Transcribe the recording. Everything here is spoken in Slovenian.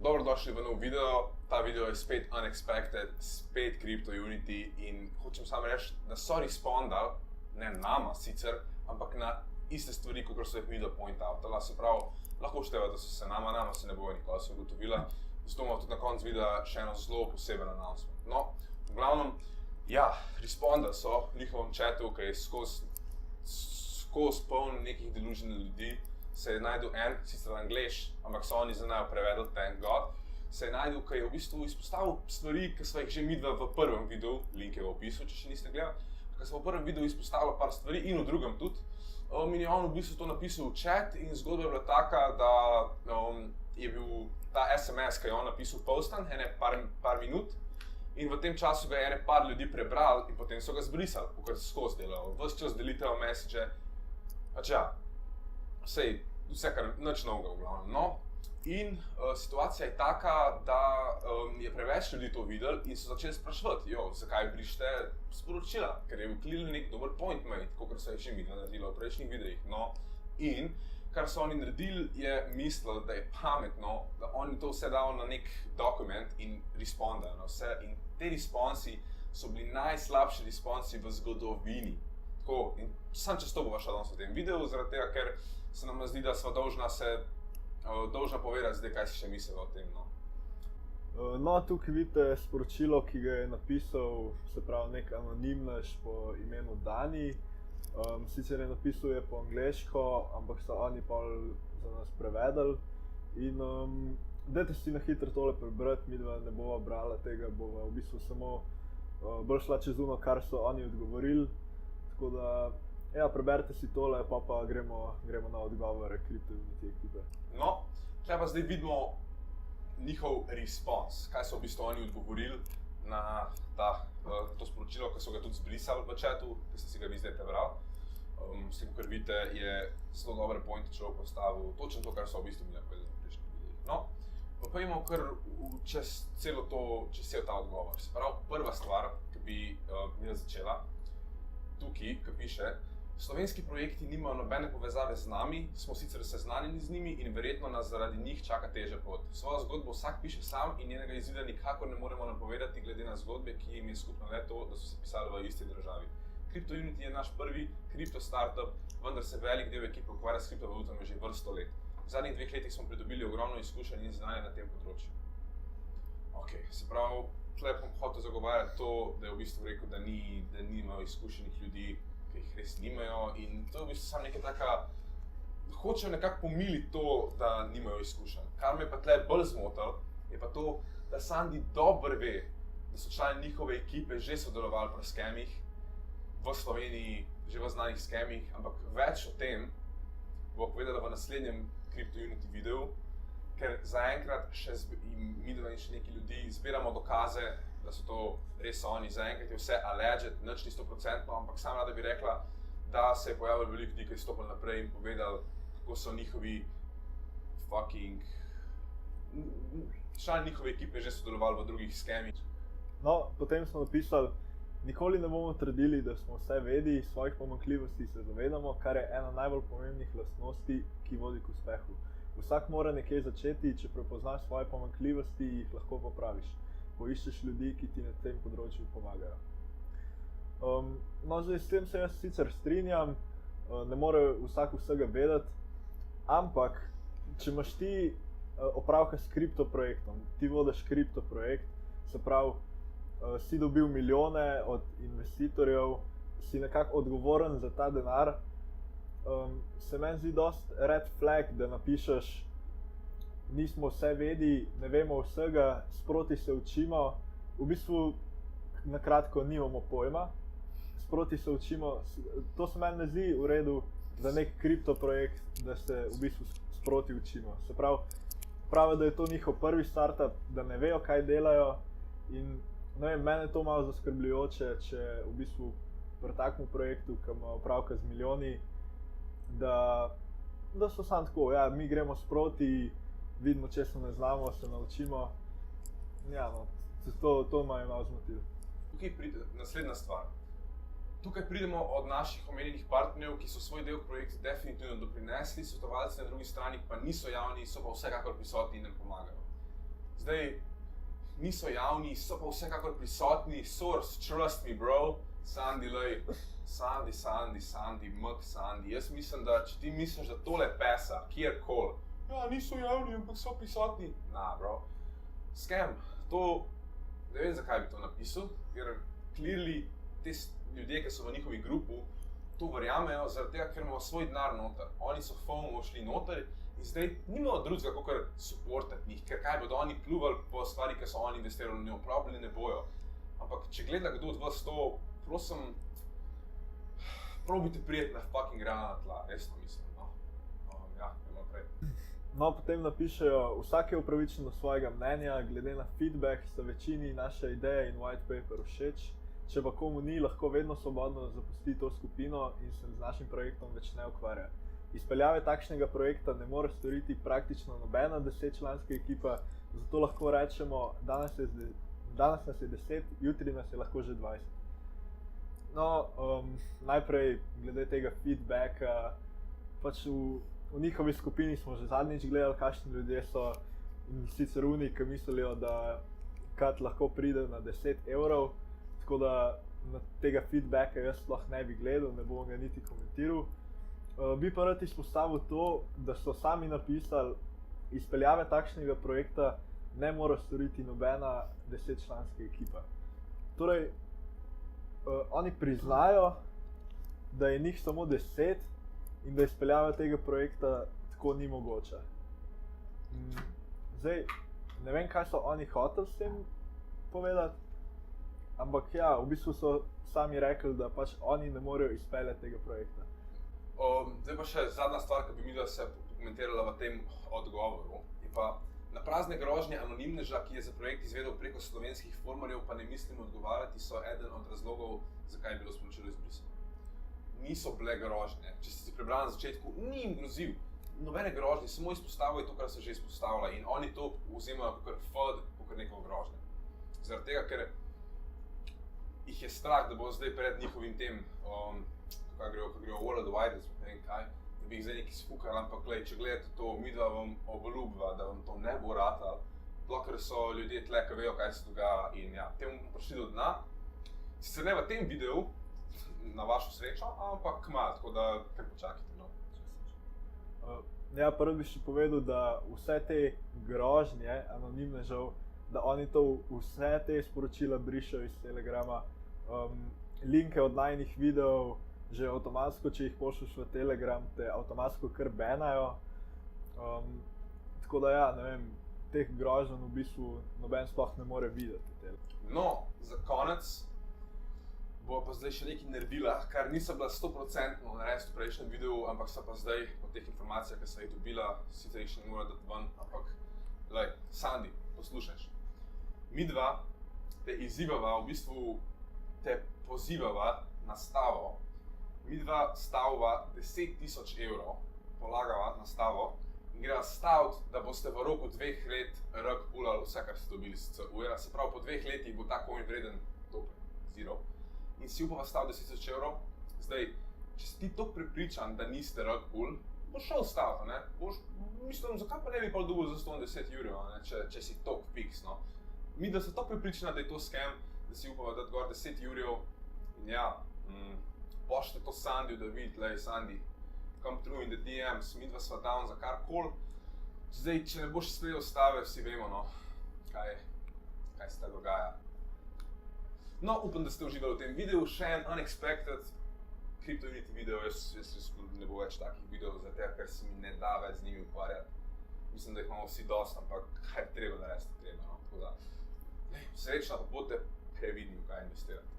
Dobrodošli v nov video. Ta video je spet unexpected, spet CryptoUnity in hočem samo reči, da so respondali, ne nama sicer, ampak na iste stvari, kot so jih video point outala. Se pravi, lahko ušteva, da so se nama se ne bo nikoli se ugotovila. Zato imamo tudi na koncu videa še eno zelo poseben announcement. No, v glavnem, ja, respondali so v njihovem chatu, ki je skozi poln nekih delusional ljudi. Se je najdel en, sicer angleš, ampak so oni znajo prevedel, thank God. Se je najdel, ki je v bistvu izpostavil stvari, ki sva jih že midva v prvem videu, link je v opisu, če še niste gledali. Ker smo v prvem videu izpostavili par stvari in v drugem tudi. In je on v bistvu to napisal v chat in zgodba je bila taka, da je bil ta SMS, ki je on napisal postan, ene par minut. In v tem času ga je ene par ljudi prebral in potem so ga zbrisali, pokaj se skozi delal. Ves čas delitejo message, pač ja. Vse kar nič novega v glavnem, no. In situacija je taka, da je preveč ljudi to videli in so začeli spraševati, zakaj brišete sporočila, ker je bil clearly nek dober point made, kakor so jih že midva naredila v prejšnjih videih, no. In kar so oni naredili, je mislili, da je pametno, da oni to vse dal na nek dokument in respondajo na vse. In te responsi so bili najslabši responsi v zgodovini. Tako, in sam čez to bova šla danes v tem videu, zaradi tega, ker se nam zdi, da sva dolžna povedati zdaj, kaj si še mislila o tem, no. No, tukaj vidite sporočilo, ki ga je napisal, se pravi, nek anonimnež po imenu Dani. Sicer je napisal po angleško, ampak so oni pol za nas prevedli. In dajte si na hitro tole prebrati, midva ne bova brala tega, bova v bistvu samo bolj šla čez ono, kar so oni odgovorili. Tako da, ja, preberite si tole, pa gremo na odgovore CryptoUnity ekipe. No, tukaj pa zdaj vidimo njihov response, kaj so v bistvu oni odgovorili na to sporočilo, ki so ga tudi zbrisali v chatu, ki ste si ga vi zdaj prebrali. S tem, kar vidite, je zelo dobre pointe človek postavil, točno to, kar so v bistvu mi napovedali v prejšnjih videih. No, pa pojdimo kar čez cel ta odgovor. Se pravi, prva stvar, ki bi mi začela, tukaj, ki piše, slovenski projekti nimajo nobene povezave z nami, smo sicer seznanjeni z njimi in verjetno nas zaradi njih čaka težja pot. Svojo zgodbo vsak piše sam in njenega izida nikakor ne moremo napovedati glede na zgodbe, ki jim je skupno le to, da so se pisali v isti državi. CryptoUnity je naš prvi kripto startup, vendar se velik del ekipe ukvarja s kriptovalutami že vrsto let. V zadnjih 2 letih smo pridobili ogromno izkušenj in znanja na tem področju. Ok, se pravi, tukaj bom hotel zagovarjati to, da je v bistvu rekel, da nimajo izkušenih ljudi, ki jih res nimajo, in to je v bistvu samo nekaj taka, hočejo nekako pomiliti to, da nimajo izkušenj. Kar me pa tukaj bolj zmotil, je pa to, da Sandy dobro ve, da so člani njihove ekipe že sodelovali pri skemih, v Sloveniji, že v znanih skemih, ampak več o tem bo povedala v naslednjem CryptoUnity videu, ker zaenkrat še midva in še neki ljudi zbiramo dokaze, da so to res oni. Zaenkrat je vse alleged, nič ni 100%, ampak sam rada bi rekla, da se je pojavilo veliko ljudi, ki je stopili naprej in povedali, kako so njihovi člani njihove ekipe že sodelovali v drugih skemih. No, potem smo napisali, nikoli ne bomo trdili, da smo vse vedi, svojih pomanjkljivosti se zavedamo, kar je ena najbolj pomembnih lastnosti, ki vodi k uspehu. Vsak mora nekje začeti, če prepoznaš svoje pomanjkljivosti, jih lahko popraviš. Poiščeš ljudi, ki ti na tem področju pomagajo. No, zdaj s tem se jaz sicer strinjam, ne more vsak vsega vedeti, ampak če imaš ti opravka s kriptoprojektom, ti vodiš kriptoprojekt, se pravi, si dobil milijone od investitorjev, si nekako odgovoren za ta denar, se meni zdi dosti red flag, da napišeš, nismo vse vedi, ne vemo vsega, sproti se učimo, v bistvu na kratko nimamo pojma, sproti se učimo, to se meni ne zdi v redu za nek kriptoprojekt, da se v bistvu sproti učimo. Se pravi, da je to njihov prvi startup, da ne vejo, kaj delajo in ne vem, mene je to malo zaskrbljujoče, če v bistvu pri takem projektu, ki ima opravka z milijoni, da so samo tako, ja, mi gremo sproti, vidimo, če se ne znamo, se naučimo. Ja, no, to me je malo zmotilo. Tukaj pride naslednja stvar. Tukaj pridemo od naših omenjenih partnerjev, ki so svoj del projekta definitivno doprinesli, svetovalci na drugi strani pa niso javni, so pa vsekakor prisotni in nam pomagajo. Zdaj, niso javni, so pa vsekakor prisotni, source, trust me bro, Sandy, Sandy, Mk Sandy. Jaz mislim, da če ti misliš, da tole pesa, kjerkoli, ja, niso javni, ampak so prisotni. Nah, bro, scam, to, ne vem zakaj bi to napisal, ker clearly te ljudje, ki so v njihovi grupi, to verjamejo, zaradi tega, ker imajo svoj denar noter. Oni so FOMO šli noter in zdaj nimajo drugega, kakor supportati njih, ker kaj bodo oni pljuvali po stvari, ki so oni investirali v njo, probably ne bojo. Ampak če gleda kdo od vas to, prosim, probajte prijeti na fucking realna tla, resno mislim, no. Ja, gremo naprej. No, potem napišejo, vsak je upravičen do svojega mnenja, glede na feedback sta večini naše ideje in white paper všeč. Če pa komu ni, lahko vedno svobodno zapusti to skupino in se z našim projektom več ne ukvarja. Izpeljave takšnega projekta ne more storiti praktično nobena 10-članska ekipa, zato lahko rečemo, danes nas je 10, jutri nas je lahko že 20. No, najprej glede tega feedbacka, pač v njihovi skupini smo že zadnjič gledali, kakšni ljudje so, in sicer oni, ki mislijo, da kad lahko pride na 10 evrov, tako da na tega feedbacka jaz sploh ne bi gledal, ne bom ga niti komentiral. Bi pa rad izpostavil to, da so sami napisali, izpeljave takšnega projekta ne more storiti nobena 10-članska ekipa. Torej, oni priznajo, da je njih samo 10 in da izpeljava tega projekta tako ni mogoča. Zdaj, ne vem, kaj so oni hoteli s tem povedati, ampak ja, v bistvu so sami rekli, da pač oni ne morejo izpeljati tega projekta. Zdaj pa še zadnja stvar, ki bi mi da se pokomentirala v tem odgovoru, je pa na prazne grožnje anonimneža, ki je za projekt izvedel preko slovenskih formarjev, pa ne mislim odgovarjati, so eden od razlogov, zakaj je bilo sporočilo izbrisano. Niso bile grožnje. Če ste si prebrali na začetku, ni jim grozil. Nobene grožnje, samo izpostavil je to, kar se že izpostavlja in oni to vzemajo kakor FUD, kakor neko grožnje. Zaradi tega, ker jih je strah, da bo zdaj pred njihovim tem, kako grejo World Wide, ne vem kaj, da bi jih zdaj neki spukali, ampak glej, če gledate to, midva vam obljubva, da vam to ne bo ratalo, ker so ljudje tle, ki vejo, kaj se dogaja in ja, temu bomo prišli do dna. Sicer ne v tem videu, na vašo srečo, ampak kmalu, tako da kar počakajte, no. Ja, prvi bi še povedal, da vse te grožnje anonimnežev, da oni to vse te sporočila brišejo iz Telegrama, linke od najinih videov, že avtomatsko, če jih pošlješ v Telegram, te avtomatsko kar banajo. Tako da ja, ne vem, teh groženj v bistvu noben sploh ne more videti. No, za konec bo pa zdaj še nekaj naredila, kar niso bila 100% narediti v prejšnjem videu, ampak so pa zdaj po teh informacijah, ki so jih dobila, sicer jih še ne mora dati ven, ampak glej, Sandy, poslušaš. Mi dva te izzivava, v bistvu te pozivava na stavo. Mi dva stavova 10.000 evrov, polagava na stavo in greva staviti, da boste v roku 2 let rug pullali vse, kar ste dobili s CUR-a. Se pravi, po 2 letih bo ta coin vreden zero. In si upava staviti 10.000 evrov. Zdaj, če si ti toliko prepričan, da niste rug pull, boš šel staviti, ne? Mislim, zakaj pa ne bi pol dobil za 110 evrov, če si toliko fiks, no? Mi da so toliko prepričana, da je to scam, da si upava dati gor 10 evrov in ja, pošljite to Sandyju, da vidi, lej Sandy, come through in the DMs, mi dva sva down za karkoli. Zdaj, če ne boš sprejel stave, vsi vemo, no, kaj se ta dogaja. No, upam, da ste uživali v tem videu, še en unexpected CryptoUnity video, jaz ne bo več takih videov, zato ker se mi ne da več z njimi ukvarjati. Mislim, da jih imamo vsi dost, ampak kaj treba narediti, treba, no, tako da. Srečno, pa bodite previdni, v kaj investirati.